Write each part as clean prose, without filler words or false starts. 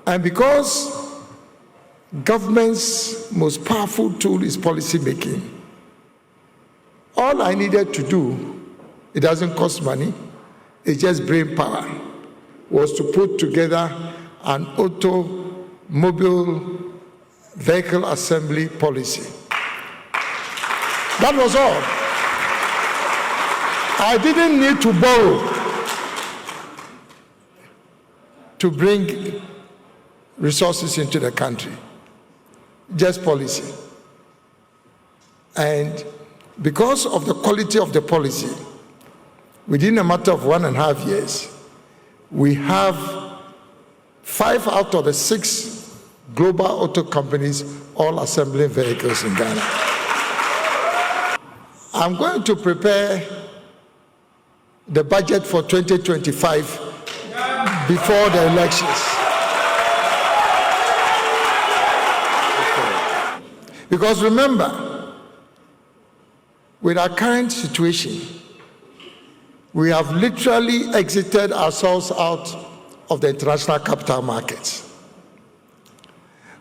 And because government's most powerful tool is policy making, all I needed to do, it doesn't cost money, it's just brain power, was to put together an automobile vehicle assembly policy. That was all. I didn't need to borrow to bring resources into the country, just policy. And because of the quality of the policy, within a matter of 1.5 years, we have 5 out of the 6 global auto companies all assembling vehicles in Ghana. I'm going to prepare the budget for 2025 before the elections. Because remember, with our current situation, we have literally exited ourselves out of the international capital markets.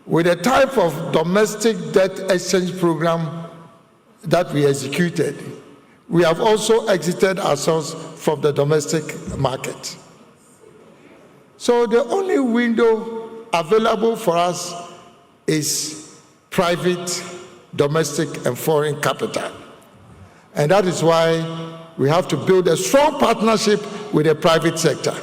With the type of domestic debt exchange program that we executed, we have also exited ourselves from the domestic market. So the only window available for us is private, domestic, and foreign capital. And that is why we have to build a strong partnership with the private sector.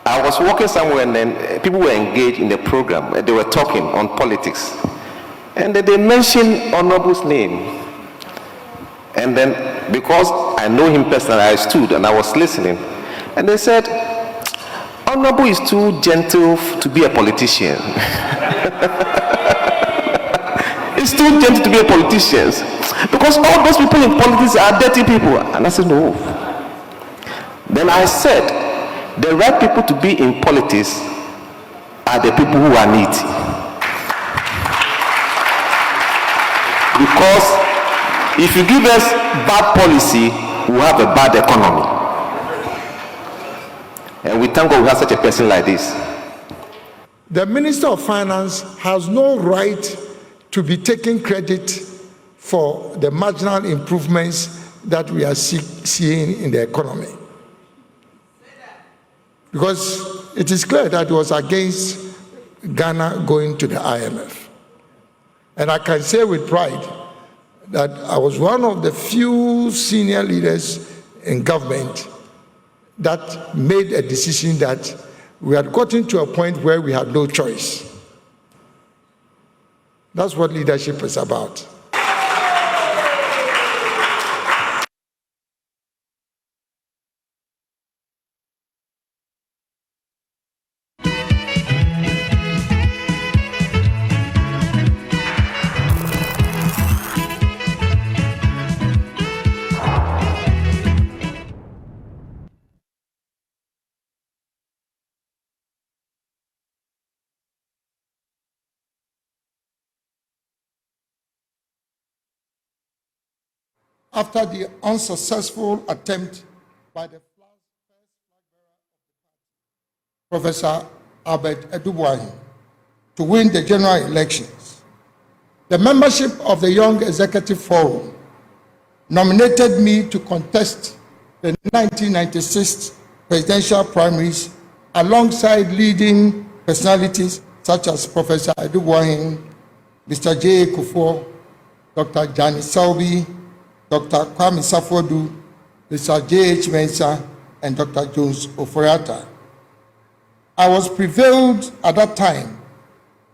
I was working somewhere and then people were engaged in the program. They were talking on politics. And then they mentioned Honorable's name. And then because I know him personally, I stood and I was listening. And they said, Honorable is too gentle to be a politician. It's too gentle to be a politician. Because all those people in politics are dirty people. And I said, no. Then I said, the right people to be in politics are the people who are needy. Because if you give us bad policy, we'll have a bad economy. And we thank God we have such a person like this. The Minister of Finance has no right to be taking credit for the marginal improvements that we are seeing in the economy. Because it is clear that it was against Ghana going to the IMF. And I can say with pride that I was one of the few senior leaders in government that made a decision that we had gotten to a point where we had no choice. That's what leadership is about. After the unsuccessful attempt by the first flag bearer of the party, Professor Albert Edubuahin, to win the general elections, the membership of the Young Executive Forum nominated me to contest the 1996 presidential primaries alongside leading personalities such as Professor Edubuahin, Mr. J. Kufuor, Dr. Jani Selby, Dr. Kwame Safodu, Mr. J.H. Mensah, and Dr. Jones Oforiatta. I was prevailed at that time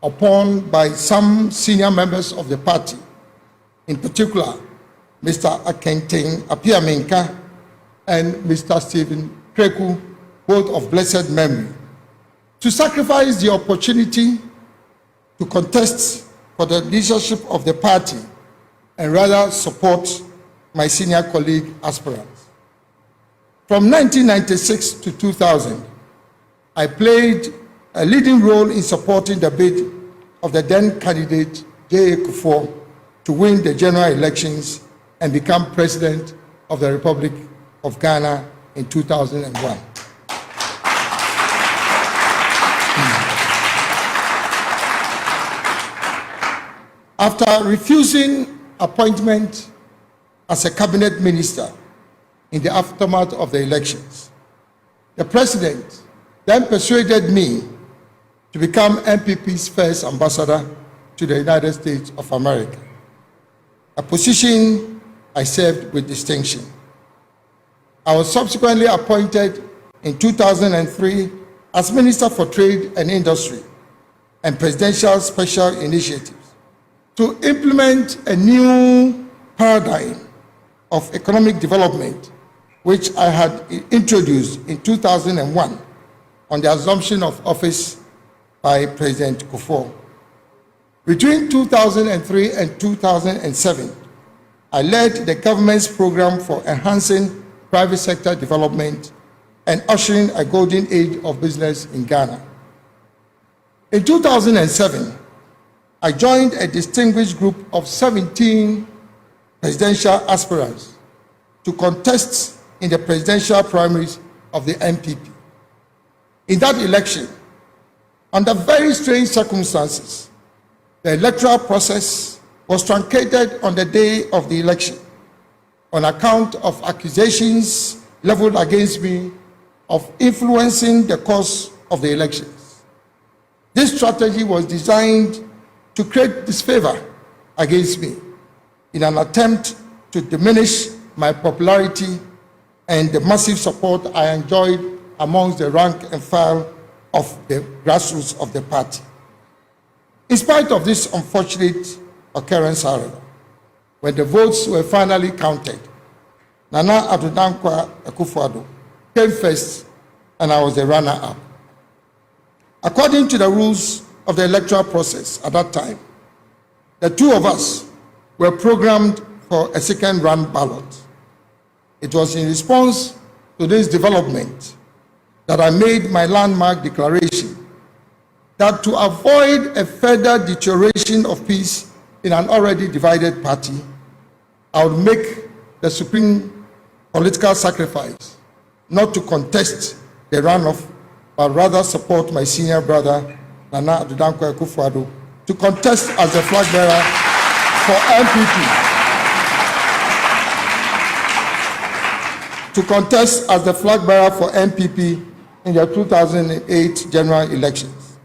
upon by some senior members of the party, in particular, Mr. Akenten Apiamenka and Mr. Stephen Kreku, both of blessed memory, to sacrifice the opportunity to contest for the leadership of the party and rather support my senior colleague aspirants. From 1996 to 2000, I played a leading role in supporting the bid of the then candidate J.A. Kufuor to win the general elections and become president of the Republic of Ghana in 2001. After refusing appointment as a cabinet minister in the aftermath of the elections, the president then persuaded me to become NPP's first ambassador to the United States of America, a position I served with distinction. I was subsequently appointed in 2003 as Minister for Trade and Industry and Presidential Special Initiatives to implement a new paradigm of economic development, which I had introduced in 2001 on the assumption of office by President Kufuor. Between 2003 and 2007, I led the government's program for enhancing private sector development and ushering a golden age of business in Ghana. In 2007, I joined a distinguished group of 17 presidential aspirants to contest in the presidential primaries of the NPP. In that election, under very strange circumstances, the electoral process was truncated on the day of the election on account of accusations leveled against me of influencing the course of the elections. This strategy was designed to create disfavor against me in an attempt to diminish my popularity and the massive support I enjoyed amongst the rank and file of the grassroots of the party. In spite of this unfortunate occurrence, however, when the votes were finally counted, Nana Addo Dankwa Akufo-Addo came first and I was the runner-up. According to the rules of the electoral process at that time, the two of us were programmed for a second round ballot. It was in response to this development that I made my landmark declaration that to avoid a further deterioration of peace in an already divided party, I would make the supreme political sacrifice not to contest the runoff, but rather support my senior brother, Nana Addo Dankwa Akufo-Addo, to contest as the flag bearer for NPP. To contest as the flag bearer for NPP in the 2008 general elections.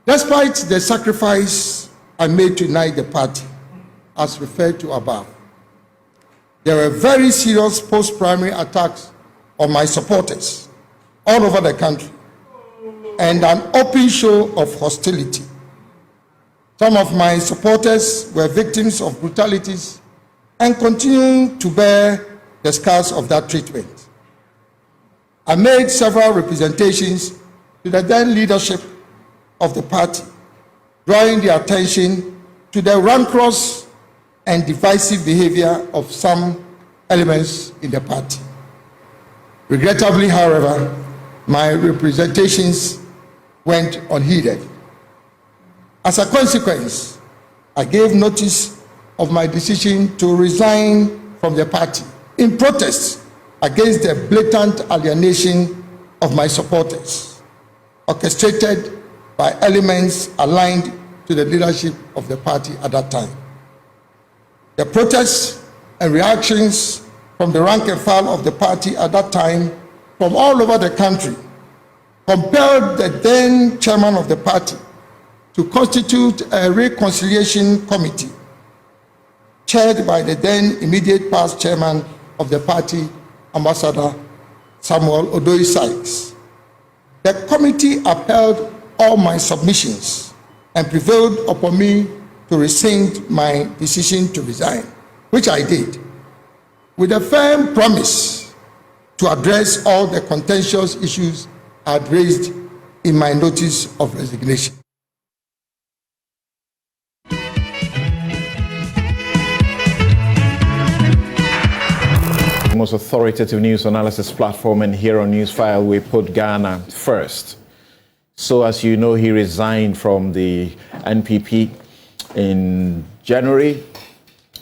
Despite the sacrifice I made to unite the party, as referred to above, there were very serious post-primary attacks on my supporters all over the country and an open show of hostility. Some of my supporters were victims of brutalities and continue to bear the scars of that treatment. I made several representations to the then leadership of the party, drawing their attention to the rancorous and divisive behavior of some elements in the party. Regrettably, however, my representations went unheeded. As a consequence, I gave notice of my decision to resign from the party in protest against the blatant alienation of my supporters, orchestrated by elements aligned to the leadership of the party at that time. The protests and reactions from the rank and file of the party at that time from all over the country compelled the then chairman of the party to constitute a reconciliation committee chaired by the then immediate past chairman of the party, Ambassador Samuel Odoi Sykes. The committee upheld all my submissions and prevailed upon me to rescind my decision to resign, which I did, with a firm promise to address all the contentious issues I had raised in my notice of resignation. Most authoritative news analysis platform, and here on Newsfile we put Ghana first. So as you know, he resigned from the NPP in January,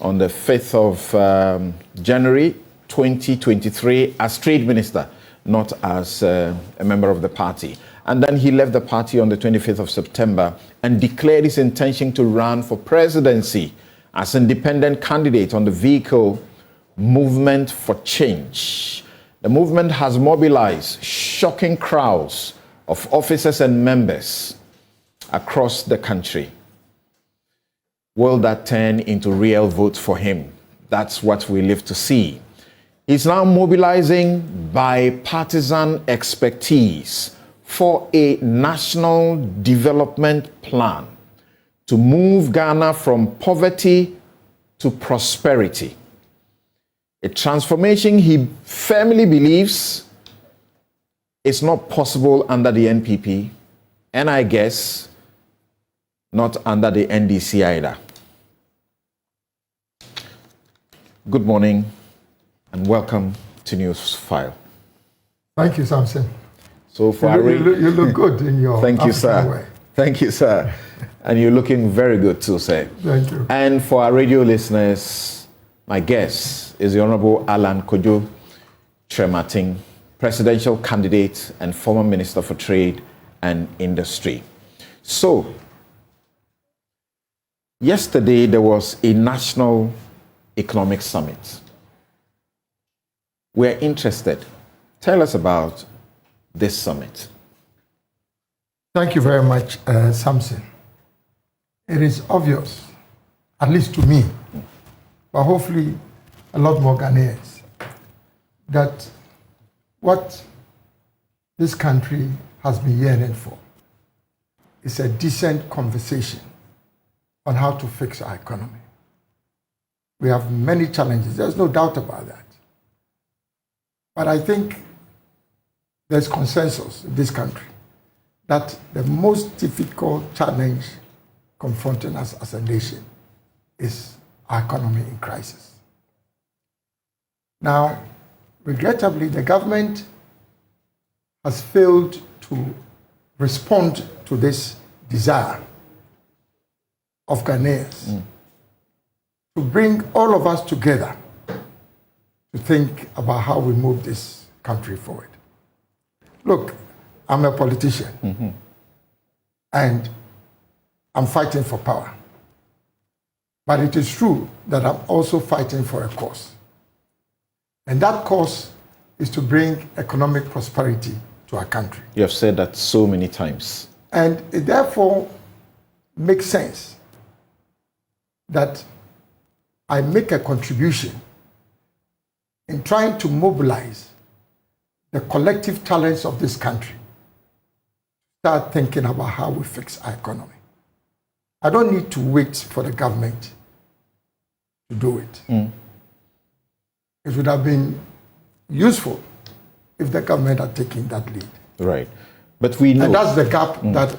on the 5th of January 2023 as trade minister, not as a member of the party. And then he left the party on the 25th of September and declared his intention to run for presidency as independent candidate on the vehicle Movement for Change. The movement has mobilized shocking crowds of officers and members across the country. Will that turn into real votes for him? That's what we live to see. He's now mobilizing bipartisan expertise for a national development plan to move Ghana from poverty to prosperity. A transformation he firmly believes is not possible under the NPP, and I guess not under the NDC either. Good morning and welcome to Newsfile. Thank you, Samson. So far, you look good in your Thank you, African sir. way. Thank you, sir. And you're looking very good too, sir. Thank you. And for our radio listeners, my guest is the Honorable Alan Kojo Tremating, presidential candidate and former Minister for Trade and Industry. So, yesterday there was a national economic summit. We're interested. Tell us about this summit. Thank you very much, Samson. It is obvious, at least to me, but hopefully a lot more Ghanaians, that what this country has been yearning for is a decent conversation on how to fix our economy. We have many challenges, there's no doubt about that. But I think there's consensus in this country that the most difficult challenge confronting us as a nation is our economy in crisis. Now, regrettably, the government has failed to respond to this desire of Ghanaians to bring all of us together to think about how we move this country forward. Look, I'm a politician, and I'm fighting for power. But it is true that I'm also fighting for a cause. And that cause is to bring economic prosperity to our country. You have said that so many times. And it therefore makes sense that I make a contribution in trying to mobilize the collective talents of this country, start thinking about how we fix our economy. I don't need to wait for the government to do it. It would have been useful if the government had taken that lead. Right. But we know. And that's the gap that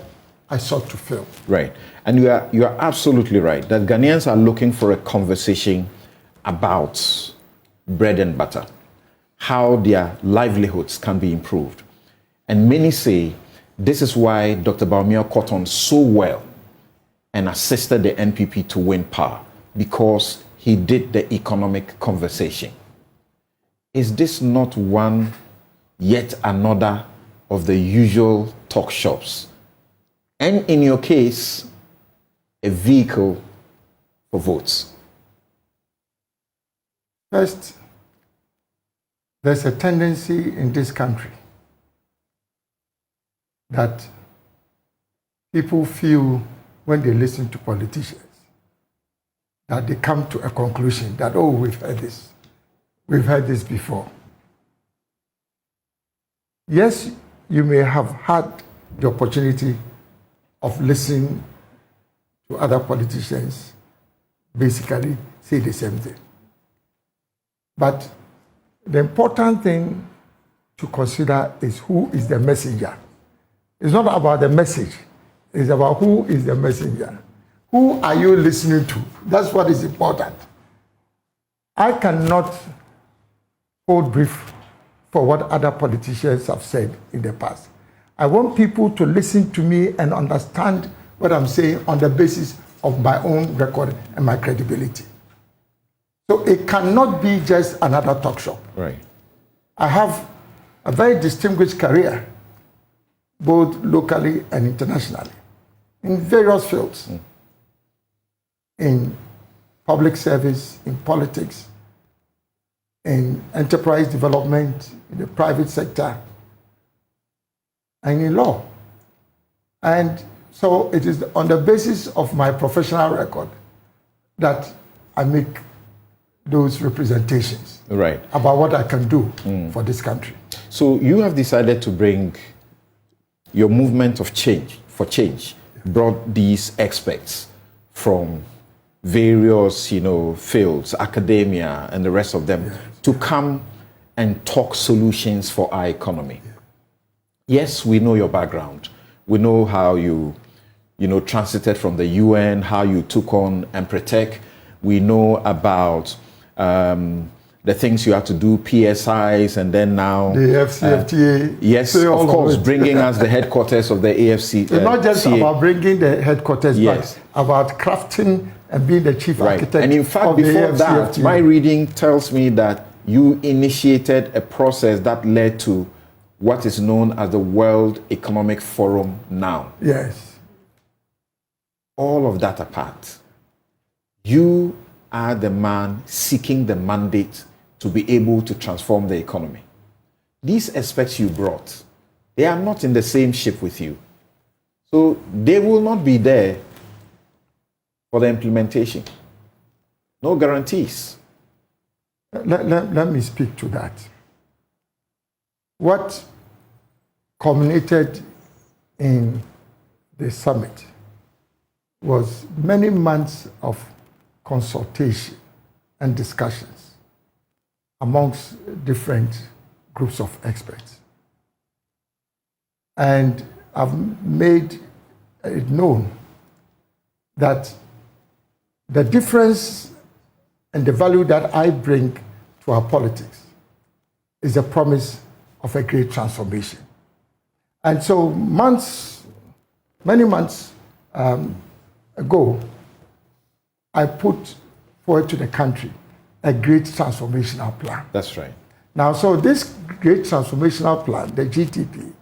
I sought to fill. Right. And you are absolutely right that Ghanaians are looking for a conversation about bread and butter, how their livelihoods can be improved. And many say this is why Dr. Bawumia caught on so well and assisted the NPP to win power, because he did the economic conversation. Is this not yet another of the usual talk shops? And in your case, a vehicle for votes? First, there's a tendency in this country that people feel when they listen to politicians that they come to a conclusion that, oh, we've heard this before. Yes, you may have had the opportunity of listening to other politicians basically say the same thing. But the important thing to consider is who is the messenger. It's not about the message. It's about who is the messenger. Who are you listening to? That's what is important. I cannot hold brief for what other politicians have said in the past. I want people to listen to me and understand what I'm saying on the basis of my own record and my credibility. So it cannot be just another talk shop. Right. I have a very distinguished career both locally and internationally, in various fields, in public service, in politics, in enterprise development, in the private sector, and in law. And so it is on the basis of my professional record that I make those representations about what I can do for this country. So you have decided to bring your movement of change, brought these experts from various, fields, academia and the rest of them, to come and talk solutions for our economy. Yes, we know your background. We know how you transited from the UN, how you took on Empretec. We know about the things you have to do, PSIs, and then now the FCFTA. Yes, of course, bringing us the headquarters of the AFC. It's not just about bringing the headquarters, but about crafting and being the chief architect. And in fact, before that, my reading tells me that you initiated a process that led to what is known as the World Economic Forum now. Yes. All of that apart, you are the man seeking the mandate to be able to transform the economy. These aspects you brought, they are not in the same ship with you. So they will not be there for the implementation. No guarantees. Let me speak to that. What culminated in the summit was many months of consultation and discussions amongst different groups of experts. And I've made it known that the difference and the value that I bring to our politics is a promise of a great transformation. And so many months ago, I put forward to the country a great transformational plan. That's right. Now, so this great transformational plan, the GTP,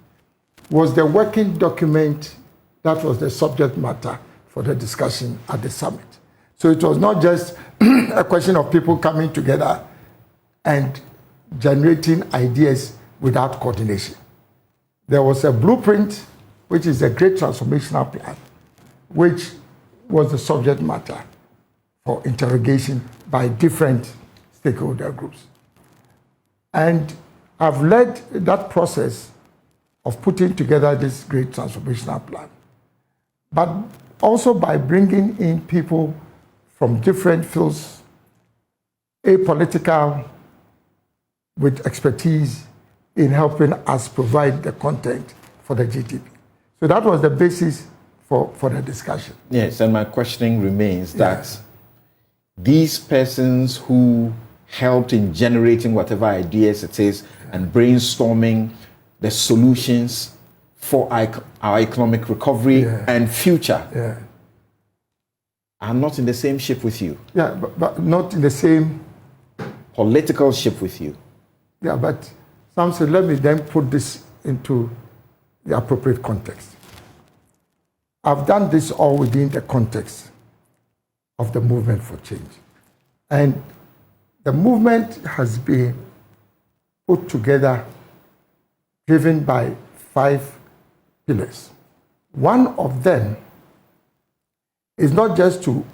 was the working document that was the subject matter for the discussion at the summit. So it was not just a question of people coming together and generating ideas without coordination. There was a blueprint, which is a great transformational plan, which was the subject matter for interrogation by different stakeholder groups. And I've led that process of putting together this great transformational plan, but also by bringing in people from different fields, apolitical, with expertise in helping us provide the content for the GTP. So that was the basis for the discussion. Yes, and my questioning remains that these persons who helped in generating whatever ideas it is and brainstorming the solutions for our economic recovery and future are not in the same ship with you. Yeah, but not in the same political ship with you. Yeah, but Samson, let me then put this into the appropriate context. I've done this all within the context of the movement for change. And the movement has been put together, driven by 5 pillars. One of them is not just to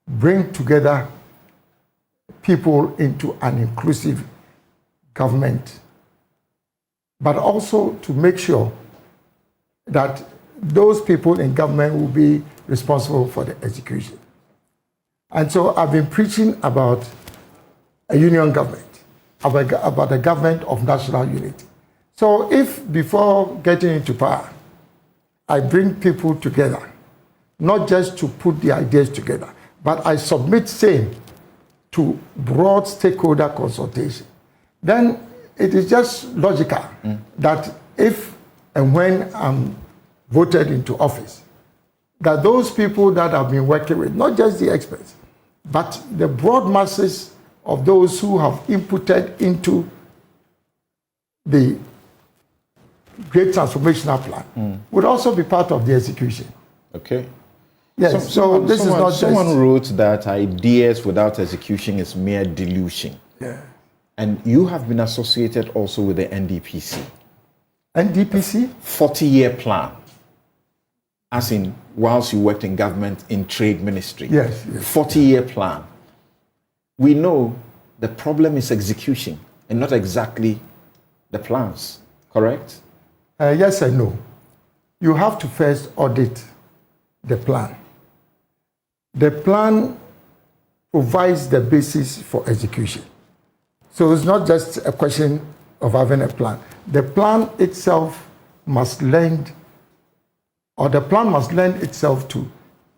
bring together people into an inclusive government, but also to make sure that those people in government will be responsible for the execution. And so I've been preaching about a union government, about a government of national unity. So if before getting into power, I bring people together, not just to put the ideas together, but I submit same to broad stakeholder consultation, then it is just logical that if and when I'm voted into office, that those people that I've been working with, not just the experts, but the broad masses of those who have inputted into the great transformational plan would also be part of the execution. Okay. Yes, so this is not just... Someone wrote that ideas without execution is mere delusion. Yeah. And you have been associated also with the NDPC. NDPC? 40-year plan. As in, whilst you worked in government in trade ministry. Yes. 40-year plan. We know the problem is execution and not exactly the plans, correct? Yes and no. You have to first audit the plan. The plan provides the basis for execution. So it's not just a question of having a plan. The plan itself must lend, or the plan must lend itself to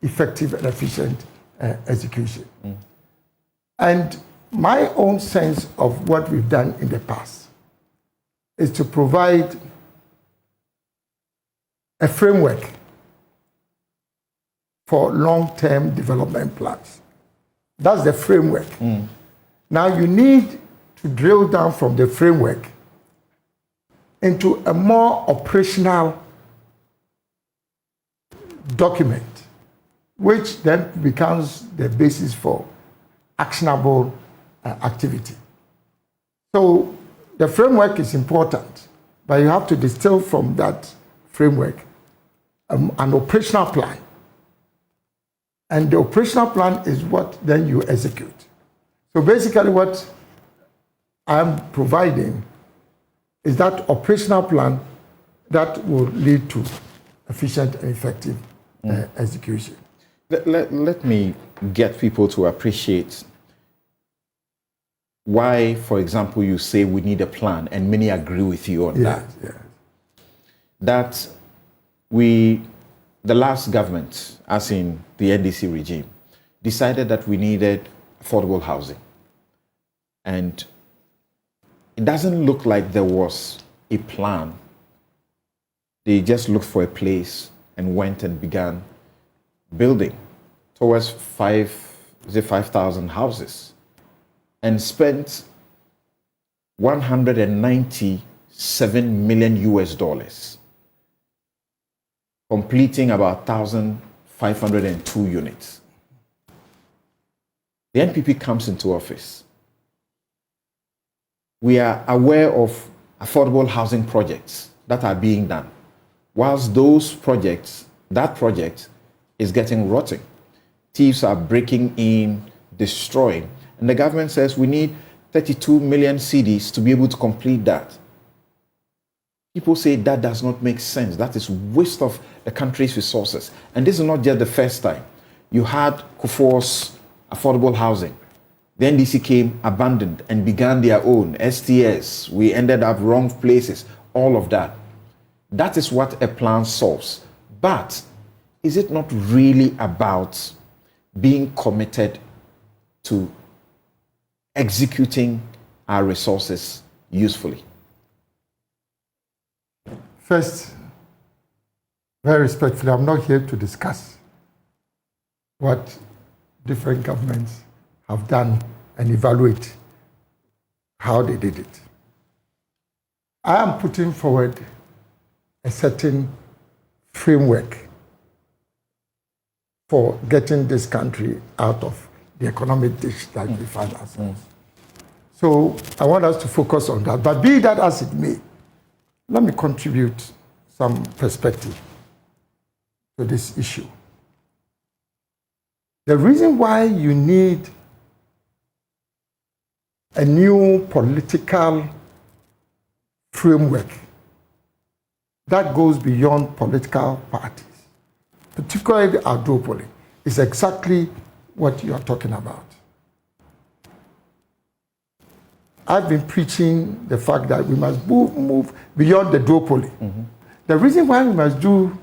effective and efficient execution. And my own sense of what we've done in the past is to provide a framework for long-term development plans. That's the framework. Now you need to drill down from the framework into a more operational document, which then becomes the basis for actionable activity. So the framework is important, but you have to distill from that framework an operational plan. And the operational plan is what then you execute. So basically what I'm providing is that operational plan that will lead to efficient and effective execution. Let me get people to appreciate why, for example, you say we need a plan, and many agree with you on that. Yes. That the last government, as in the NDC regime, decided that we needed affordable housing. And it doesn't look like there was a plan. They just looked for a place and went and began building towards 5,000 houses and spent $197 million US, completing about 1,502 units. The NPP comes into office. We are aware of affordable housing projects that are being done. Whilst that project is getting rotten. Thieves are breaking in, destroying. And the government says we need 32 million cedis to be able to complete that. People say that does not make sense. That is waste of the country's resources. And this is not just the first time. You had Kufuor's affordable housing. The NDC came, abandoned, and began their own STS. We ended up wrong places, all of that. That is what a plan solves. But is it not really about being committed to executing our resources usefully? First, very respectfully, I'm not here to discuss what different governments have done and evaluate how they did it. I am putting forward a certain framework for getting this country out of the economic ditch that we find ourselves. So I want us to focus on that. But be that as it may, let me contribute some perspective to this issue. The reason why you need a new political framework that goes beyond political parties, particularly our duopoly, is exactly what you are talking about. I've been preaching the fact that we must move beyond the duopoly. The reason why we must do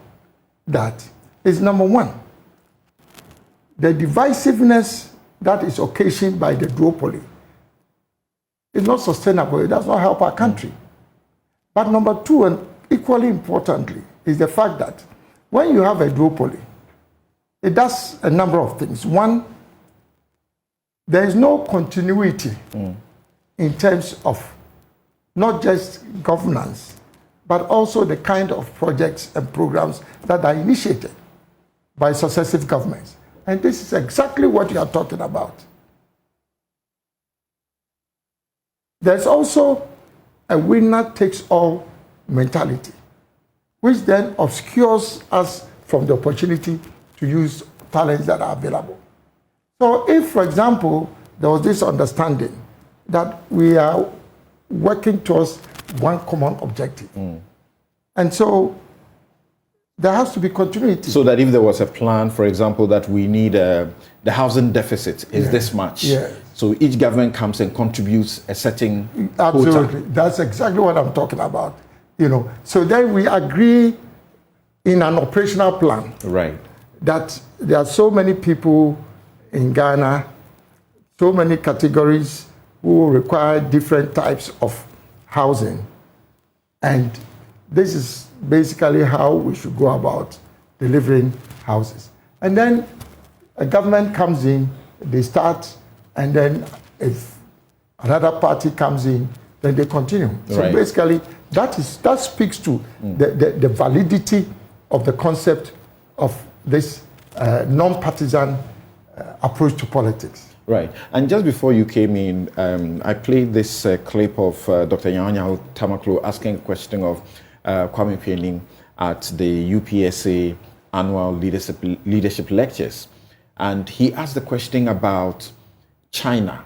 that is, number one, the divisiveness that is occasioned by the duopoly is not sustainable. It does not help our country. But number two, and equally importantly, is the fact that when you have a duopoly, it does a number of things. One, there is no continuity in terms of not just governance, but also the kind of projects and programs that are initiated by successive governments. And this is exactly what you are talking about. There's also a winner-takes-all mentality, which then obscures us from the opportunity to use talents that are available. So if, for example, there was this understanding that we are working towards one common objective, and so there has to be continuity. So that if there was a plan, for example, that we need the housing deficit is this much. Yeah. So each government comes and contributes a certain Absolutely. quota. That's exactly what I'm talking about. So then we agree in an operational plan. Right. That there are so many people in Ghana, so many categories who require different types of housing. And this is basically how we should go about delivering houses. And then a government comes in, they start, and then if another party comes in, then they continue. So right. basically, that speaks to the validity of the concept of this non-partisan approach to politics. Right. And just before you came in, I played this clip of Dr. Nyaw Tamaklo asking a question of Kwame Pianing at the UPSA annual leadership lectures. And he asked the question about China,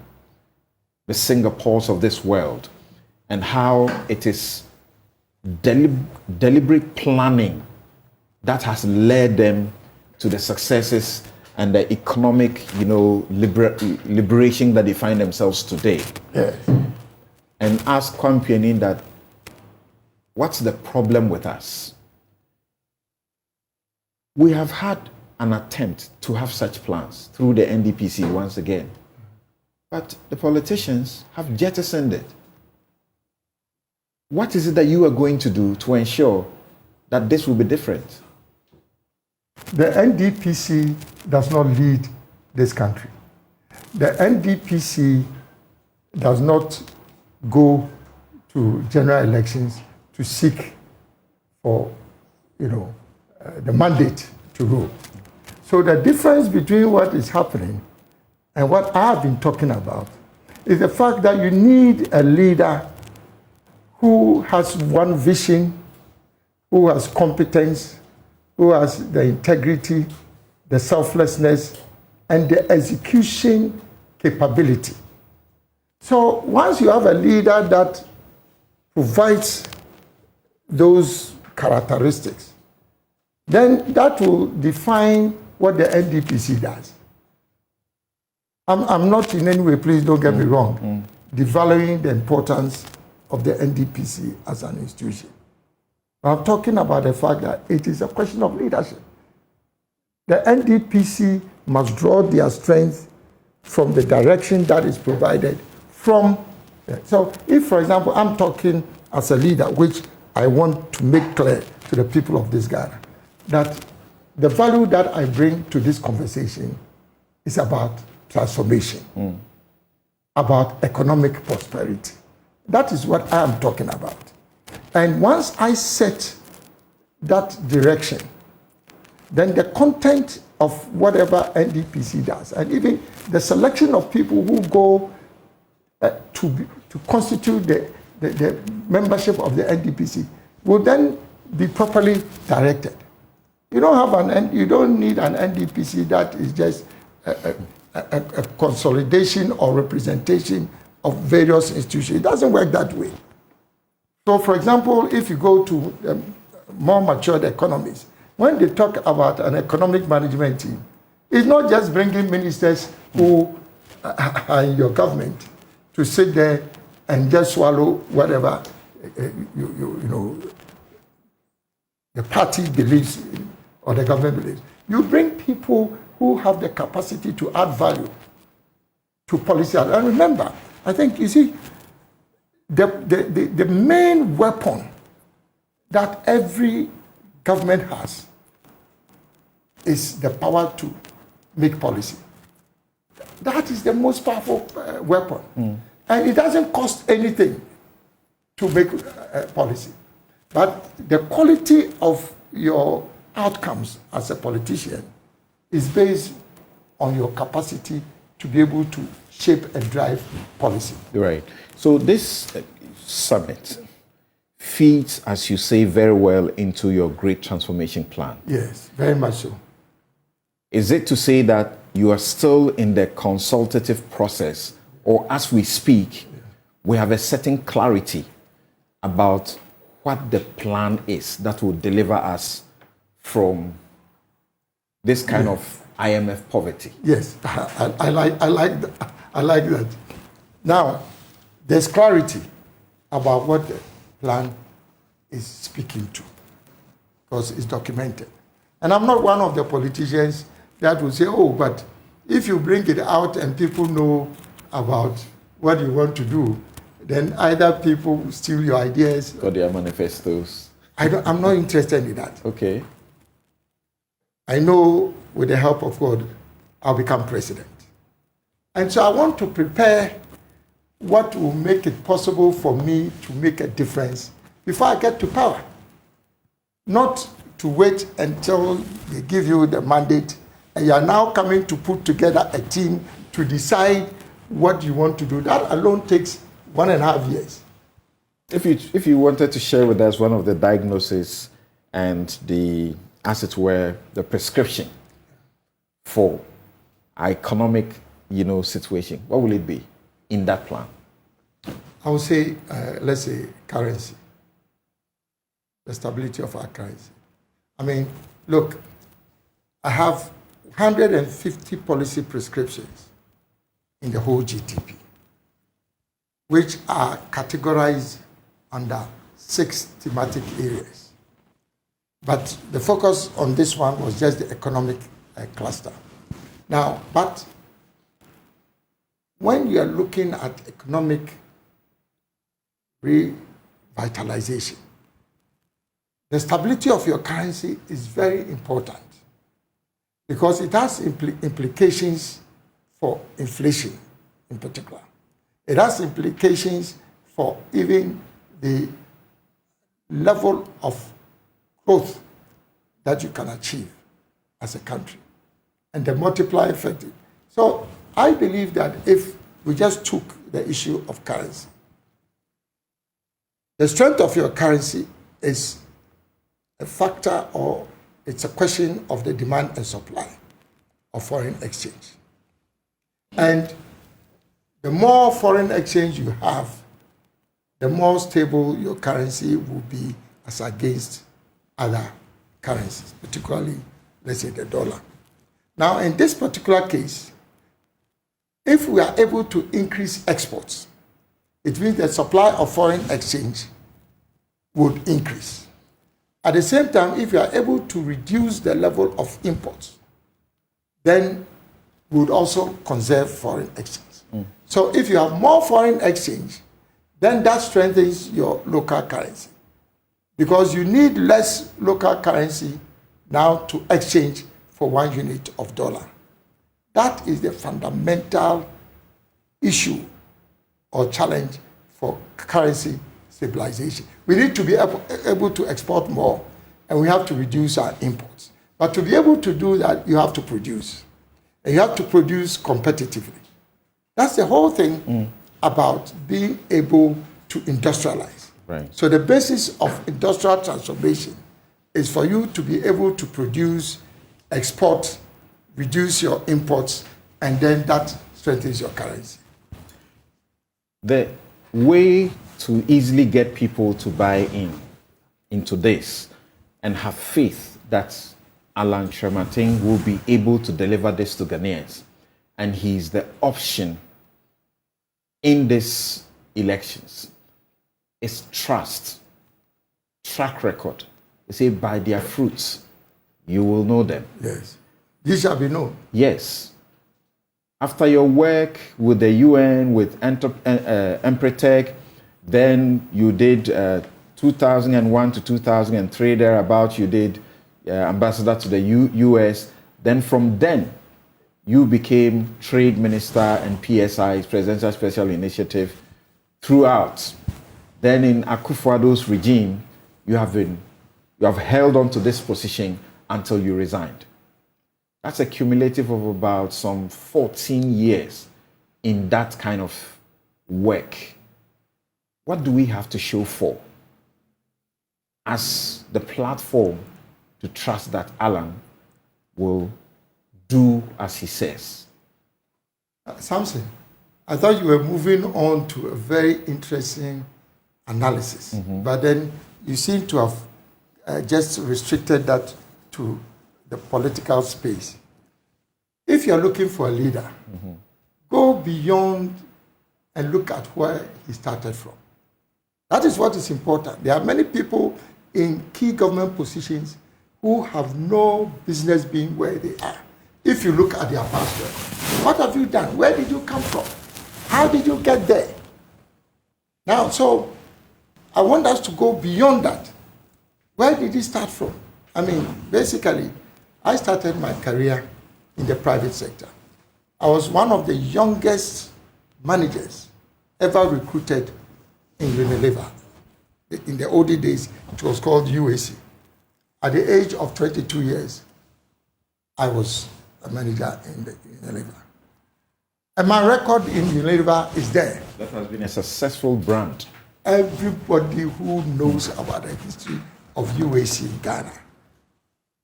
the Singapores of this world, and how it is deliberate planning that has led them to the successes and the economic, liberation that they find themselves today. Yes. And ask Kwame Pianing that, what's the problem with us? We have had an attempt to have such plans through the NDPC once again, but the politicians have jettisoned it. What is it that you are going to do to ensure that this will be different? The NDPC does not lead this country. The NDPC does not go to general elections to seek for, the mandate to rule. So the difference between what is happening and what I have been talking about is the fact that you need a leader who has one vision, who has competence, who has the integrity, the selflessness, and the execution capability. So once you have a leader that provides those characteristics, then that will define what the NDPC does. I'm not in any way, please don't get me wrong, devaluing the importance of the NDPC as an institution. But I'm talking about the fact that it is a question of leadership. The NDPC must draw their strength from the direction that is provided from. So if, for example, I'm talking as a leader, which I want to make clear to the people of this Ghana, that the value that I bring to this conversation is about transformation, about economic prosperity. That is what I am talking about. And once I set that direction, then the content of whatever NDPC does, and even the selection of people who go to constitute the membership of the NDPC will then be properly directed. You don't need an NDPC that is just a consolidation or representation of various institutions. It doesn't work that way. So, for example, if you go to more matured economies, when they talk about an economic management team, it's not just bringing ministers who are in your government to sit there and just swallow whatever the party believes in, or the government believes. You bring people who have the capacity to add value to policy. And remember, I think, you see, the main weapon that every government has is the power to make policy. That is the most powerful weapon. And it doesn't cost anything to make policy. But the quality of your outcomes as a politician is based on your capacity to be able to shape and drive policy. Right. So this summit feeds, as you say, very well into your great transformation plan. Yes, very much so. Is it to say that you are still in the consultative process, or as we speak, we have a certain clarity about what the plan is that will deliver us from this kind of IMF poverty? Yes, I like that. Now, there's clarity about what the plan is speaking to, because it's documented. And I'm not one of the politicians that will say, oh, but if you bring it out and people know about what you want to do, then either people will steal your ideas. Or their manifestos. I'm not interested in that. Okay. I know with the help of God, I'll become president. And so I want to prepare what will make it possible for me to make a difference before I get to power. Not to wait until they give you the mandate and you are now coming to put together a team to decide what you want to do. That alone takes 1.5 years. If you wanted to share with us one of the diagnoses and the, as it were, the prescription for our economic, situation, what will it be in that plan? I would say, let's say, currency. The stability of our currency. I mean, look, I have 150 policy prescriptions in the whole GTP, which are categorized under 6 thematic areas. But the focus on this one was just the economic cluster. Now, but when you are looking at economic revitalization, the stability of your currency is very important because it has implications for inflation in particular. It has implications for even the level of growth that you can achieve as a country and the multiplier effect. So I believe that if we just took the issue of currency, the strength of your currency is a factor, or it's a question of the demand and supply of foreign exchange. And the more foreign exchange you have, the more stable your currency will be as against other currencies, particularly, let's say, the dollar. Now, in this particular case, if we are able to increase exports, it means the supply of foreign exchange would increase. At the same time, if you are able to reduce the level of imports, then we would also conserve foreign exchange. So if you have more foreign exchange, then that strengthens your local currency, because you need less local currency now to exchange for 1 unit of dollar. That is the fundamental issue or challenge for currency stabilization. We need to be able to export more, and we have to reduce our imports. But to be able to do that, you have to produce. And you have to produce competitively. That's the whole thing about being able to industrialize. Right. So the basis of industrial transformation is for you to be able to produce, export, reduce your imports, and then that strengthens your currency. The way to easily get people to buy into this and have faith that Alan Kyerematen will be able to deliver this to Ghanaians, and he's the option in these elections, is trust, track record. They say, by their fruits, you will know them. Yes. These shall be known. Yes. After your work with the UN, with Empretec, then you did 2001 to 2003, thereabout, you did ambassador to the US. Then from then, you became trade minister and PSI, Presidential Special Initiative, throughout. Then in Akufo-Addo's regime, you have held on to this position until you resigned. That's a cumulative of about some 14 years in that kind of work. What do we have to show for as the platform to trust that Alan will do as he says? Samson, I thought you were moving on to a very interesting analysis, but then you seem to have just restricted that to the political space. If you're looking for a leader, go beyond and look at where he started from. That is what is important. There are many people in key government positions who have no business being where they are. If you look at their past record, what have you done? Where did you come from? How did you get there? Now, so I want us to go beyond that. Where did he start from? I mean, basically, I started my career in the private sector. I was one of the youngest managers ever recruited in Unilever. In the olden days, it was called UAC. At the age of 22 years, I was a manager in the Unilever. And my record in Unilever is there. That has been a successful brand. Everybody who knows about the history of UAC in Ghana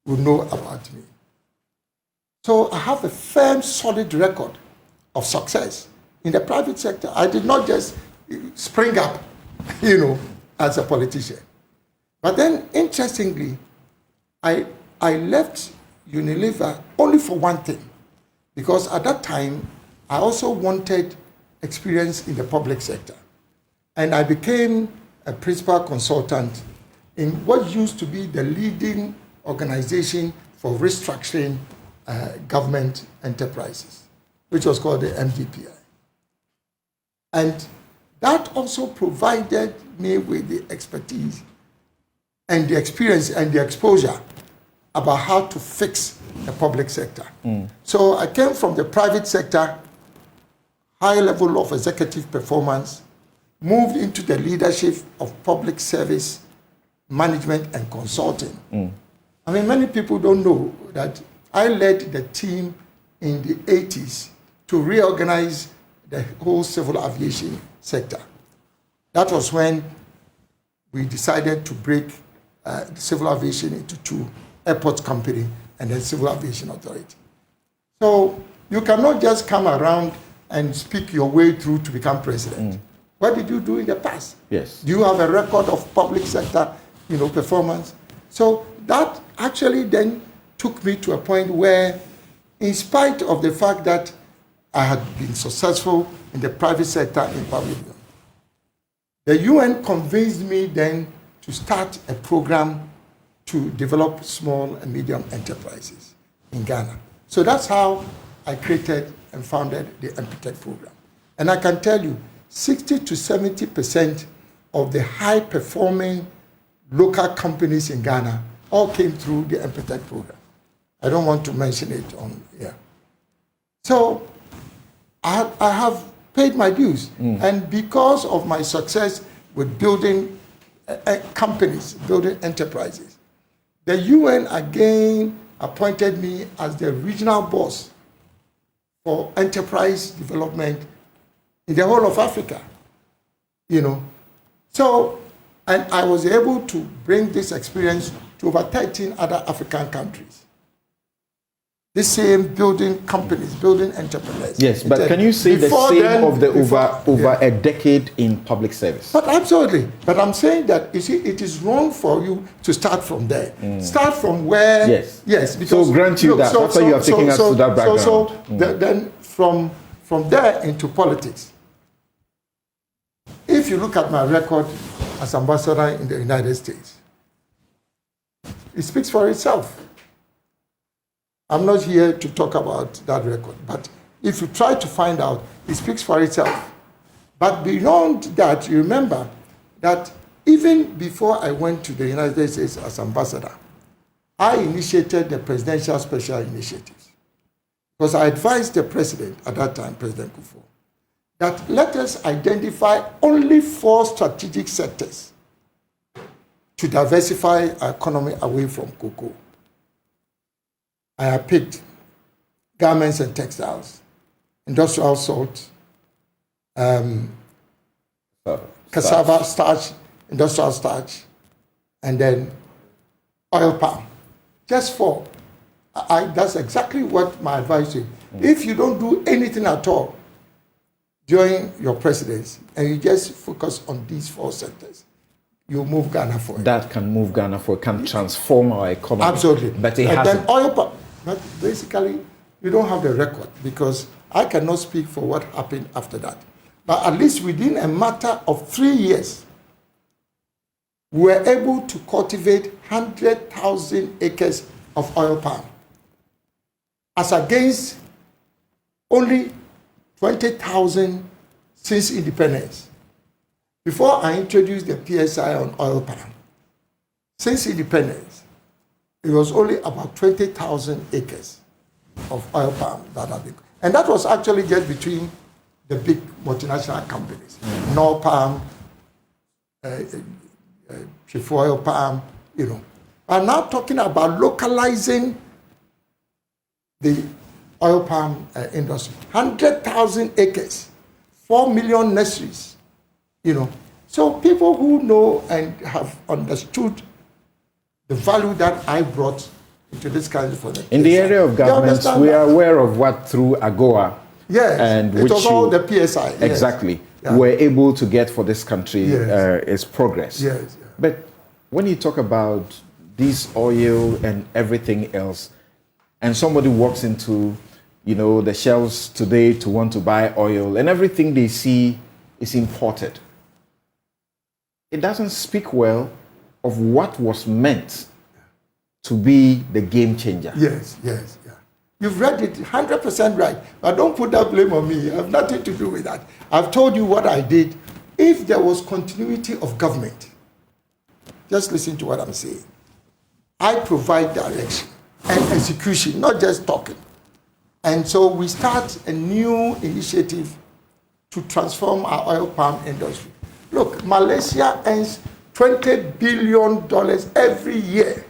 will know about me. So I have a firm, solid record of success in the private sector. I did not just spring up, as a politician. But then, interestingly, I left Unilever only for one thing, because at that time, I also wanted experience in the public sector. And I became a principal consultant in what used to be the leading organization for restructuring government enterprises, which was called the MDPI. And that also provided me with the expertise and the experience and the exposure about how to fix the public sector. So I came from the private sector, high level of executive performance, moved into the leadership of public service management and consulting. I mean, many people don't know that I led the team in the 80s to reorganize the whole civil aviation sector. That was when we decided to break the civil aviation into two: airport company and then civil aviation authority. So you cannot just come around and speak your way through to become president. What did you do in the past? Yes. Do you have a record of public sector, performance? So that actually then took me to a point where, in spite of the fact that I had been successful in the private sector in public, the UN convinced me then to start a program to develop small and medium enterprises in Ghana. So that's how I created and founded the MPTech program. And I can tell you, 60 to 70% of the high-performing local companies in Ghana all came through the MPTech program. I don't want to mention it on here. So I have paid my dues. And because of my success with building companies, building enterprises, the UN again appointed me as the regional boss for enterprise development in the whole of Africa. So, and I was able to bring this experience to over 13 other African countries. The same building companies, building entrepreneurs. Yes, but can you say the same of the over a decade in public service? But absolutely. But I'm saying that, you see, it is wrong for you to start from there. Start from where... Yes. Because, so grant you that. That's why you are taking us to that background. Then from there into politics. If you look at my record as ambassador in the United States, it speaks for itself. I'm not here to talk about that record, but if you try to find out, it speaks for itself. But beyond that, you remember that even before I went to the United States as ambassador, I initiated the Presidential Special Initiatives. Because I advised the president at that time, President Kufuor, that let us identify only 4 strategic sectors to diversify our economy away from cocoa. I have picked garments and textiles, industrial salt, cassava starch, industrial starch, and then oil palm. Just for, that's exactly what my advice is. If you don't do anything at all during your presidency and you just focus on these 4 sectors, you move Ghana forward. That can move Ghana forward, can transform our economy. Absolutely. But it and hasn't. then oil palm. But basically, you don't have the record because I cannot speak for what happened after that. But at least within a matter of 3 years, we were able to cultivate 100,000 acres of oil palm, as against only 20,000 since independence. Before I introduced the PSI on oil palm, since independence, it was only about 20,000 acres of oil palm that have been, and that was actually just between the big multinational companies, Norpalm, Oil Palm, you know. I'm now talking about localizing the oil palm industry. 100,000 acres, 4 million nurseries, you know. So people who know and have understood the value that I brought into this country for them. In the area of governance, we are aware of what through AGOA. Yes, and it which was all the PSI. Yes. Exactly. Yeah. We're able to get for this country Yes. is progress. Yes. Yeah. But when you talk about this oil and everything else, and somebody walks into, you know, the shelves today to want to buy oil, and everything they see is imported, it doesn't speak well of what was meant to be the game changer. Yes. Yeah. You've read it 100% right, but don't put that blame on me. I have nothing to do with that. I've told you what I did. If there was continuity of government, just listen to what I'm saying. I provide direction and execution, not just talking. And so we start a new initiative to transform our oil palm industry. Look, Malaysia earns $20 billion every year.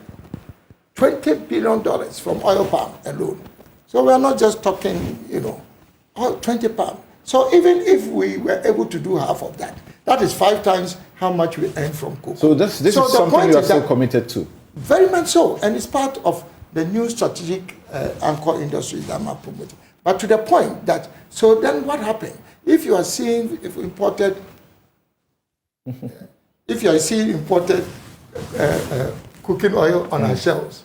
$20 billion from oil palm alone. So we are not just talking, you know, 20 palm. So even if we were able to do half of that, that is 5 times how much we earn from cocoa. So this is something you are so committed to. Very much so, and it's part of the new strategic anchor industry that I'm promoting. But to the point that, so then what happened? If you are seeing imported cooking oil on our shelves,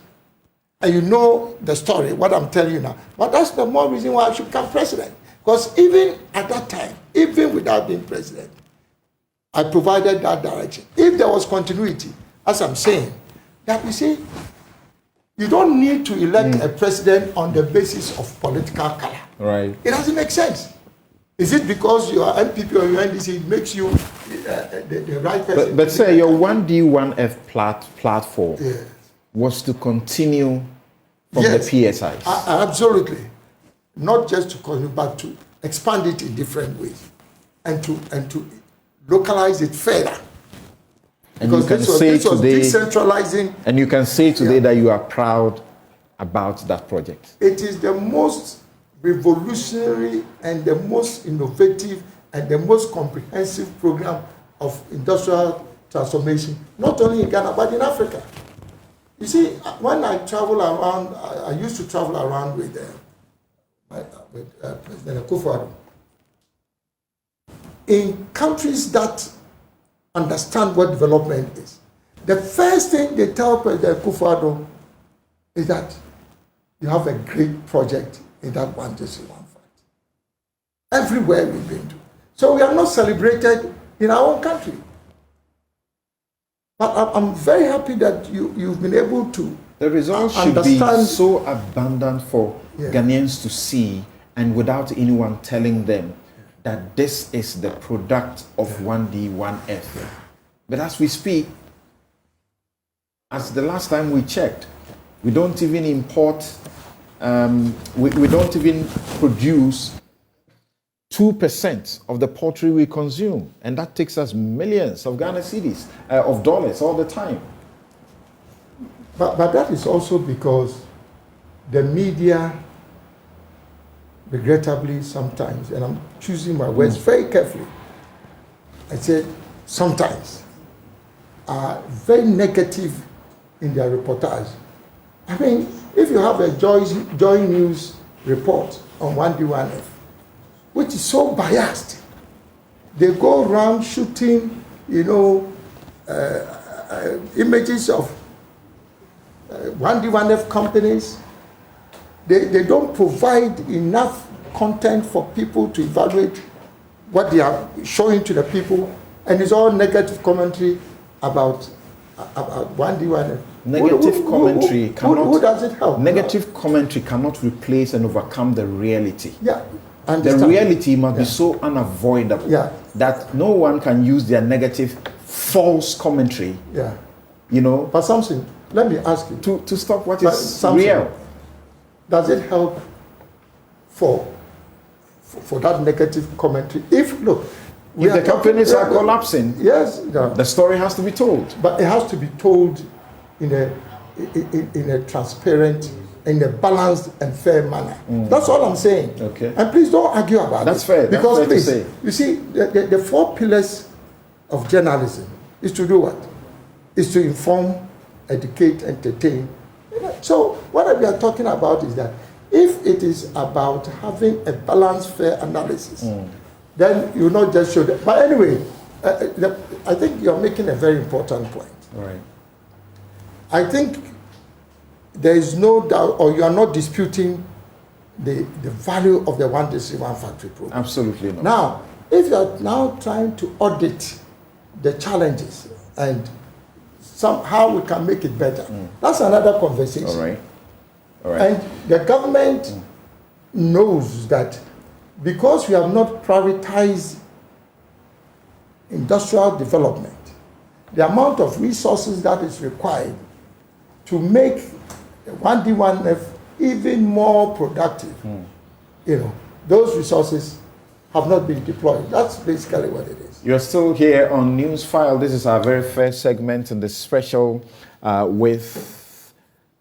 and you know the story, what I'm telling you now, but that's the more reason why I should become president. Because even at that time, even without being president, I provided that direction. If there was continuity, as I'm saying, that you see, you don't need to elect a president on the basis of political color. Right. It doesn't make sense. Is it because you are MPP or you are NDC, it makes you the right person? But sir, your 1D, 1F platform Yes. was to continue from Yes. the PSIs. Absolutely. Not just to continue, but to expand it in different ways and to localize it further. And Because you can this was today, decentralizing. and you can say today that you are proud about that project. It is the most revolutionary and the most innovative and the most comprehensive program of industrial transformation, not only in Ghana, but in Africa. You see, when I travel around, I used to travel around with President Akufo-Addo. In countries that understand what development is, the first thing they tell President Akufo-Addo is that you have a great project in that one district, one fact. Everywhere we've been to. So we are not celebrated in our own country. But I'm very happy that you've been able to. The results should be so abundant for Ghanaians to see, and without anyone telling them that this is the product of 1D, 1F. But as we speak, as the last time we checked, we don't even import, we don't even produce 2% of the poultry we consume, and that takes us millions of Ghana cedis, of dollars all the time. But that is also because the media, regrettably sometimes, and I'm choosing my words very carefully, I said sometimes, are very negative in their reportage. I mean, if you have a Joy News report on 1D1F, which is so biased, they go around shooting, images of 1D1F companies. They don't provide enough content for people to evaluate what they are showing to the people, and it's all negative commentary about 1D1F. Negative commentary cannot. Who does it help? Negative commentary cannot replace and overcome the reality. Yeah. The reality must be so unavoidable that no one can use their negative, false commentary. Yeah. But Samson, let me ask you. To stop what is Samson, real. Does it help for that negative commentary? If the companies are collapsing, yes, the story has to be told. But it has to be told in a transparent, in a balanced and fair manner. That's all I'm saying. Okay. And please don't argue about That's it. fair. Because That's fair to say. You see, the 4 pillars of journalism is to do what? Is to inform, educate, entertain. So what we are talking about is that if it is about having a balanced, fair analysis, then you not just show that. But anyway, I think you're making a very important point. All right. I think there is no doubt, or you are not disputing the value of the One District, One Factory program. Absolutely not. Now, if you are now trying to audit the challenges and somehow we can make it better, that's another conversation. All right. And the government knows that because we have not prioritized industrial development, the amount of resources that is required to make 1D1F even more productive, those resources have not been deployed. That's basically what it is. You're still here on Newsfile. This is our very first segment in the special with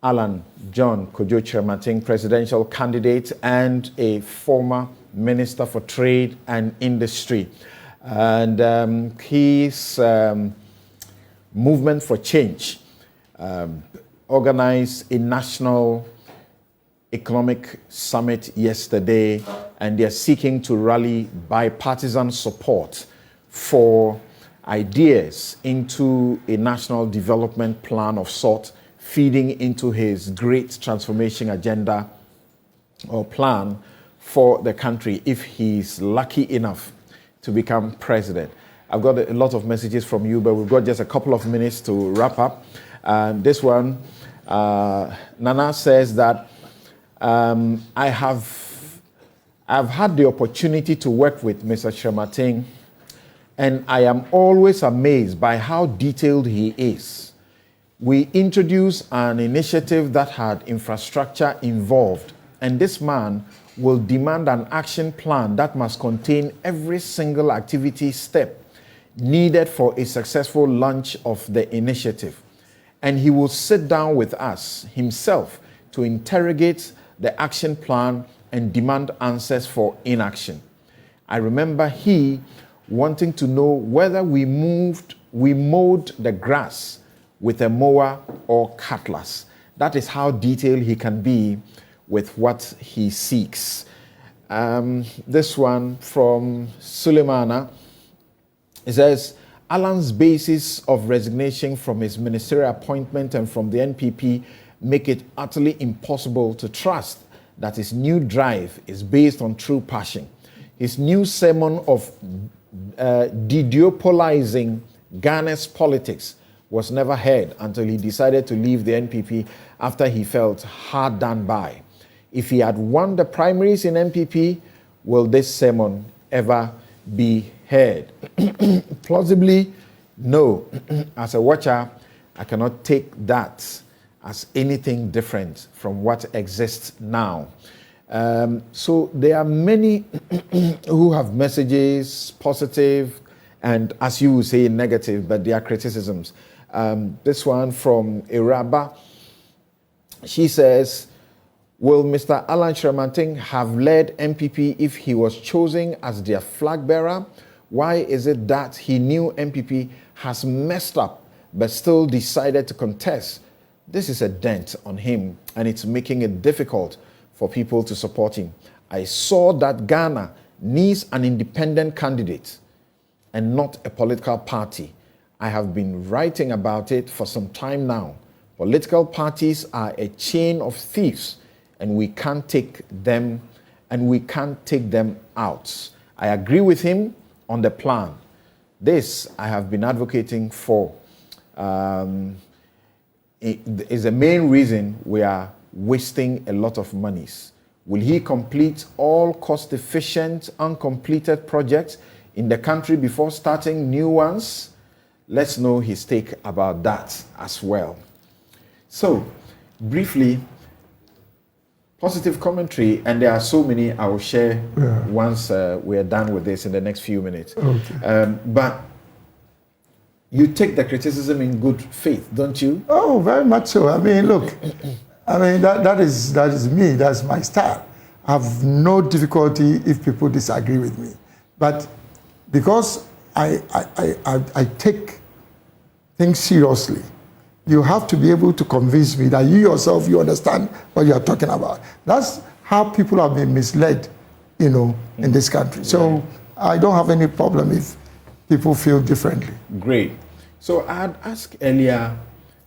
Alan John Kojo Kyerematen, presidential candidate and a former Minister for Trade and Industry. And his movement for change organized a national economic summit yesterday, and they're seeking to rally bipartisan support for ideas into a national development plan of sort, feeding into his great transformation agenda or plan for the country if he's lucky enough to become president. I've got a lot of messages from you, but we've got just a couple of minutes to wrap up. This one, Nana says that I've had the opportunity to work with Mr. Kyerematen, and I am always amazed by how detailed he is. We introduced an initiative that had infrastructure involved, and this man will demand an action plan that must contain every single activity step needed for a successful launch of the initiative. And he will sit down with us himself to interrogate the action plan and demand answers for inaction. I remember he wanting to know whether we mowed the grass with a mower or cutlass. That is how detailed he can be with what he seeks. This one from Suleimana, it says, Alan's basis of resignation from his ministerial appointment and from the NPP make it utterly impossible to trust that his new drive is based on true passion. His new sermon of deduopolizing Ghana's politics was never heard until he decided to leave the NPP after he felt hard done by. If he had won the primaries in NPP, will this sermon ever be heard? Plausibly, no. As a watcher, I cannot take that as anything different from what exists now. So there are many who have messages, positive, and as you would say, negative, but they are criticisms. This one from Iraba, she says, will Mr. Alan Shremanting have led MPP if he was chosen as their flag bearer? Why is it that he knew MPP has messed up but still decided to contest? This is a dent on him and it's making it difficult for people to support him. I saw that Ghana needs an independent candidate and not a political party. I have been writing about it for some time now. Political parties are a chain of thieves and we can't take them out. I agree with him on the plan. This I have been advocating for. It is the main reason we are wasting a lot of monies. Will he complete all cost-efficient, uncompleted projects in the country before starting new ones? Let's know his take about that as well. So, briefly, positive commentary, and there are so many I will share once we are done with this in the next few minutes. Okay. But you take the criticism in good faith, don't you? Oh, very much so. I mean, look, I mean, that is me, that's my style. I have no difficulty if people disagree with me. But because I take things seriously, you have to be able to convince me that you yourself, you understand what you are talking about. That's how people have been misled, in this country. So I don't have any problem if people feel differently. Great. So I had asked earlier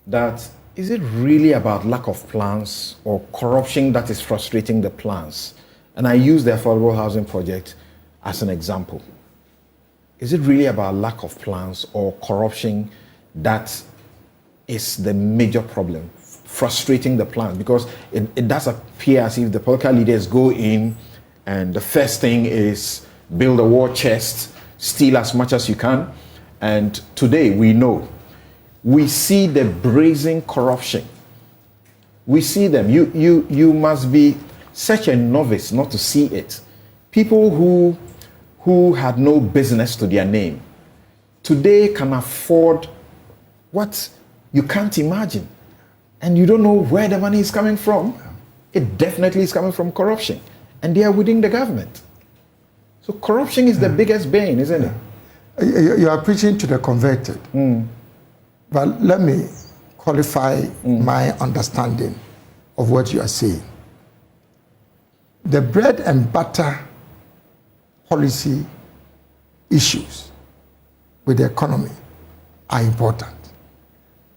that is it really about lack of plans or corruption that is frustrating the plans? And I use the affordable housing project as an example. Is it really about lack of plans or corruption that is the major problem, frustrating the plan? Because it does appear as if the political leaders go in and the first thing is build a war chest, steal as much as you can. And today we see the brazen corruption. We see them. You must be such a novice not to see it. People who had no business to their name today can afford what you can't imagine. And you don't know where the money is coming from. It definitely is coming from corruption. And they are within the government. So corruption is the biggest bane, isn't it? You are preaching to the converted. But let me qualify my understanding of what you are saying. The bread and butter policy issues with the economy are important.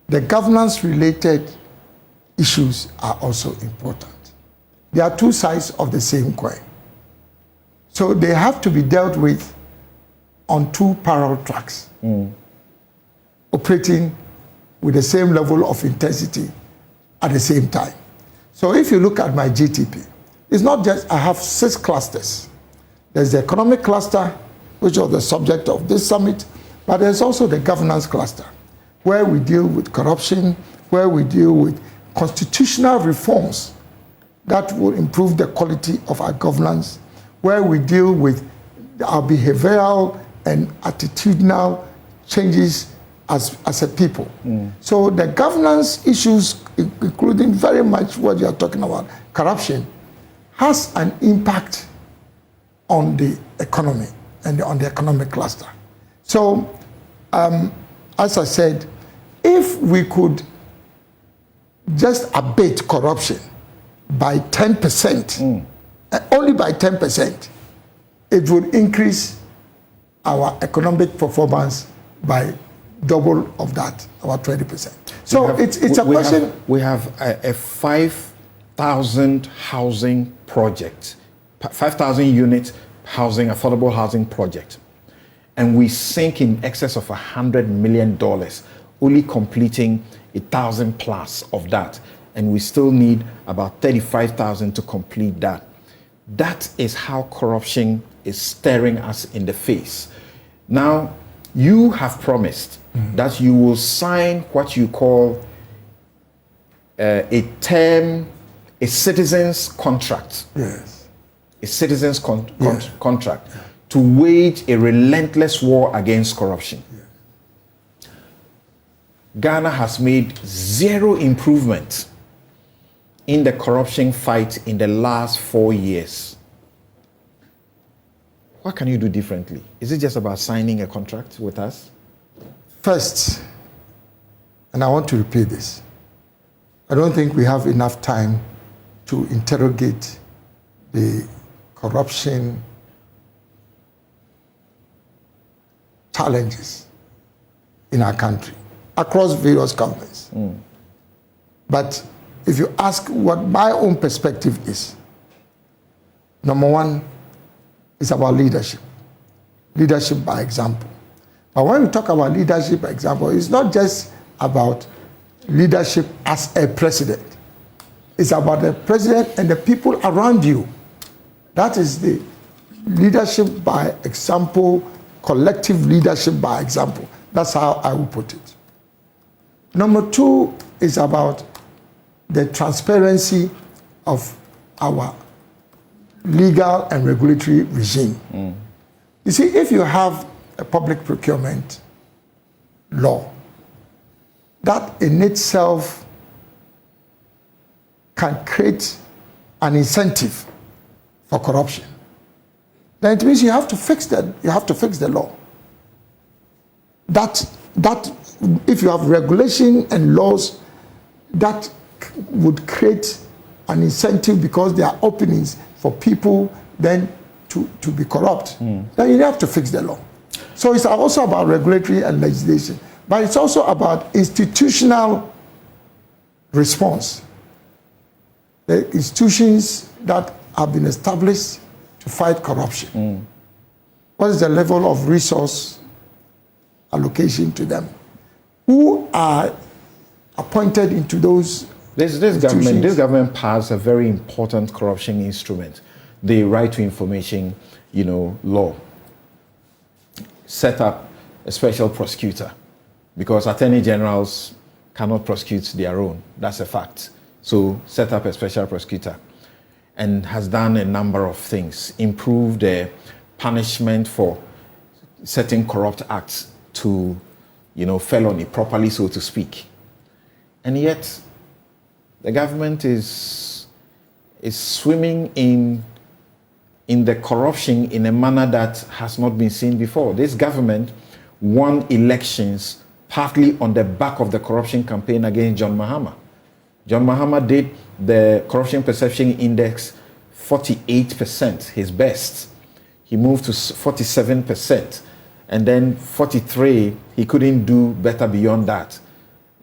The governance-related issues are also important. They are two sides of the same coin. So they have to be dealt with on two parallel tracks, operating with the same level of intensity at the same time. So if you look at my GTP, it's not just, I have 6 clusters. There's the economic cluster, which was the subject of this summit, but there's also the governance cluster, where we deal with corruption, where we deal with constitutional reforms that will improve the quality of our governance, where we deal with our behavioral and attitudinal changes as a people. So the governance issues, including very much what you are talking about, corruption, has an impact on the economy and on the economic cluster. So, as I said, if we could just abate corruption by 10%, only by 10%, it would increase our economic performance by double of that, about 20%. So it's a question. We have a 5,000 housing project, 5,000 unit housing, affordable housing project. And we sink in excess of $100 million, only completing 1,000 plus of that. And we still need about 35,000 to complete that. That is how corruption is staring us in the face. Now, you have promised that you will sign what you call a citizen's contract. Yes. a citizen's contract to wage a relentless war against corruption. Ghana has made zero improvement in the corruption fight in the last 4 years. What can you do differently? Is it just about signing a contract with us? First, and I want to repeat this, I don't think we have enough time to interrogate the corruption challenges in our country across various governments. But if you ask what my own perspective is, number one is about leadership. Leadership by example. But when we talk about leadership by example, it's not just about leadership as a president. It's about the president and the people around you. That is the leadership by example, collective leadership by example. That's how I will put it. Number two is about the transparency of our legal and regulatory regime. You see, if you have a public procurement law, that in itself can create an incentive for corruption. Then it means you have to fix that. You have to fix the law. That if you have regulation and laws that would create an incentive because there are openings for people then to be corrupt, then you have to fix the law. So it's also about regulatory and legislation, but it's also about institutional response. The institutions that have been established to fight corruption. What is the level of resource allocation to them? Who are appointed into those This government passed a very important corruption instrument, the Right to Information, law. Set up a special prosecutor because attorney generals cannot prosecute their own. That's a fact. So set up a special prosecutor and has done a number of things. Improved the punishment for certain corrupt acts to, felony properly, so to speak. And yet, the government is swimming in the corruption in a manner that has not been seen before. This government won elections partly on the back of the corruption campaign against John Mahama. John Mahama did the corruption perception index 48%, his best. He moved to 47%. And then 43, he couldn't do better beyond that.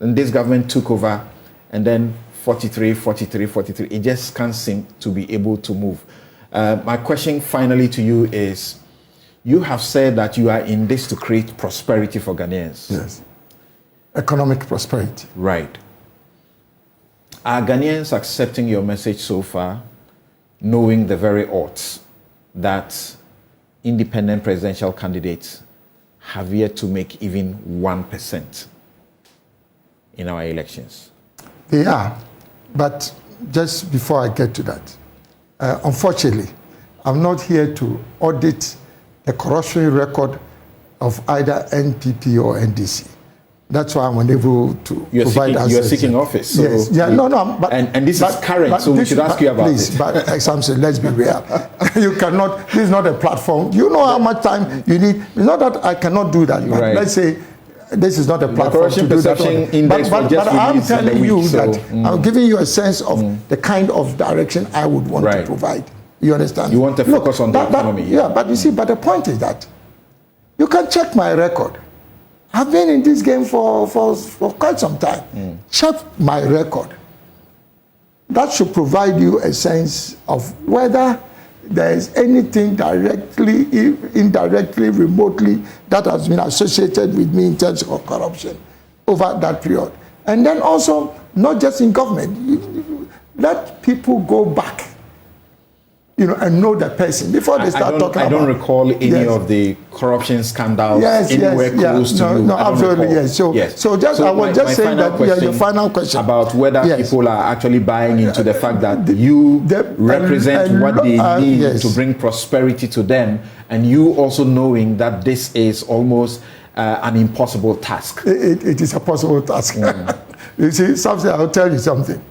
And this government took over, and then 43. It just can't seem to be able to move. My question finally to you is, you have said that you are in this to create prosperity for Ghanaians. Yes. Economic prosperity. Right. Are Ghanaians accepting your message so far, knowing the very odds that independent presidential candidates have yet to make even 1% in our elections? They are. But just before I get to that, unfortunately, I'm not here to audit the corruption record of either NPP or NDC. That's why I'm unable to provide answers. You're seeking office. So yes. Yeah, no. But, and this is current, so we should ask you about please, it. But Samson, let's be real. You cannot, this is not a platform. You know how much time you need. It's not that I cannot do that. But right. Let's say this is not a platform to do that. But I'm telling you that I'm giving you a sense of the kind of direction I would want to provide. You understand? You want to focus on the economy. Yeah, but you see, but the point is that you can check my record. I've been in this game for quite some time. Check my record. That should provide you a sense of whether there is anything directly, indirectly, remotely that has been associated with me in terms of corruption over that period. And then also, not just in government, let people go back and know the person before they start talking about. I don't recall any of the corruption scandals anywhere close to you. No, absolutely, yes. So I was just saying that your final question about whether people are actually buying into the fact that you represent what they need to bring prosperity to them, and you also knowing that this is almost an impossible task. It is a possible task. You see, Samson, I'll tell you something.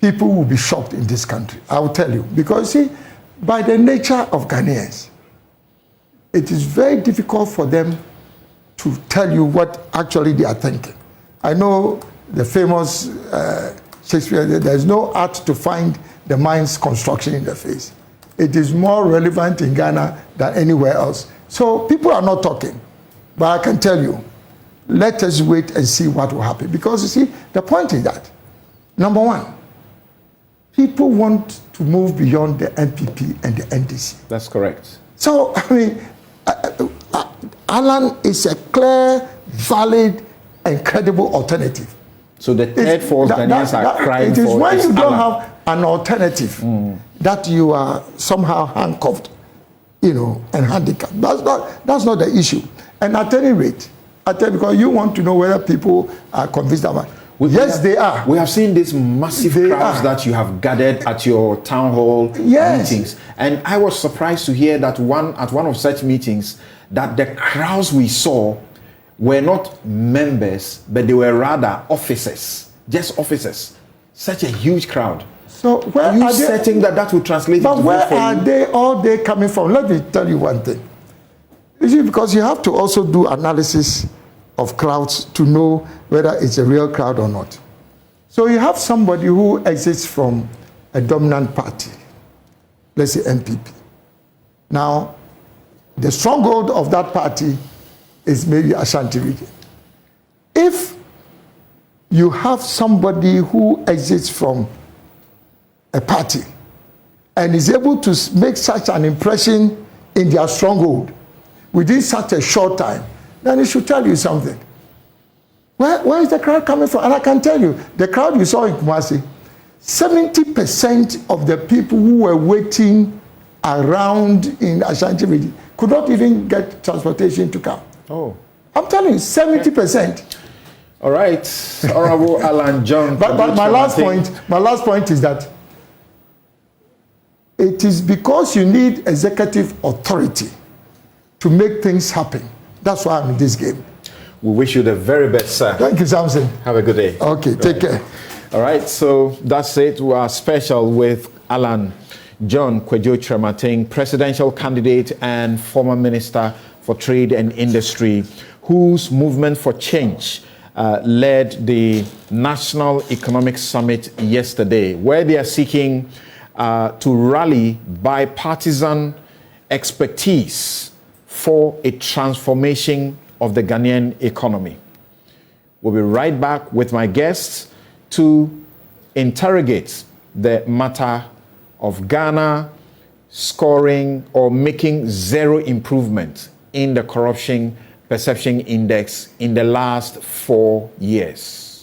People will be shocked in this country. I will tell you. Because, see, by the nature of Ghanaians, it is very difficult for them to tell you what actually they are thinking. I know the famous Shakespeare, there's no art to find the mind's construction in the face. It is more relevant in Ghana than anywhere else. So people are not talking. But I can tell you, let us wait and see what will happen. Because, you see, the point is that, number one, people want to move beyond the NPP and the NDC. That's correct. So, I mean, Alan is a clear, valid, and credible alternative. So the third force Ghanaians are crying for is when you don't Alan. have an alternative that you are somehow handcuffed, and handicapped. That's not the issue. And at any rate, because you want to know whether people are convinced about. Yes, they are. We have seen these massive crowds that you have gathered at your town hall meetings. And I was surprised to hear that at one of such meetings, that the crowds we saw were not members, but they were rather officers, just officers. Such a huge crowd. So where are you are certain that will translate into But where are they all day coming from? Let me tell you one thing. You see, because you have to also do analysis of crowds to know whether it's a real crowd or not. So you have somebody who exits from a dominant party, let's say NPP. Now, the stronghold of that party is maybe Ashanti region. If you have somebody who exits from a party and is able to make such an impression in their stronghold within such a short time, then it should tell you something. Where is the crowd coming from? And I can tell you, the crowd you saw in Kumasi, 70% of the people who were waiting around in Ashanti region could not even get transportation to come. Oh. I'm telling you, 70%. All right, Honorable Alan John. But my last point is that it is because you need executive authority to make things happen. That's why I'm in this game. We wish you the very best, sir. Thank you, Samson. Have a good day. Okay, take care. All right, so that's it. We are special with Alan John Kwadwo Kyerematen, presidential candidate and former minister for trade and industry, whose movement for change led the National Economic Summit yesterday, where they are seeking to rally bipartisan expertise for a transformation of the Ghanaian economy. We'll be right back with my guests to interrogate the matter of Ghana scoring or making zero improvement in the corruption perception index in the last 4 years.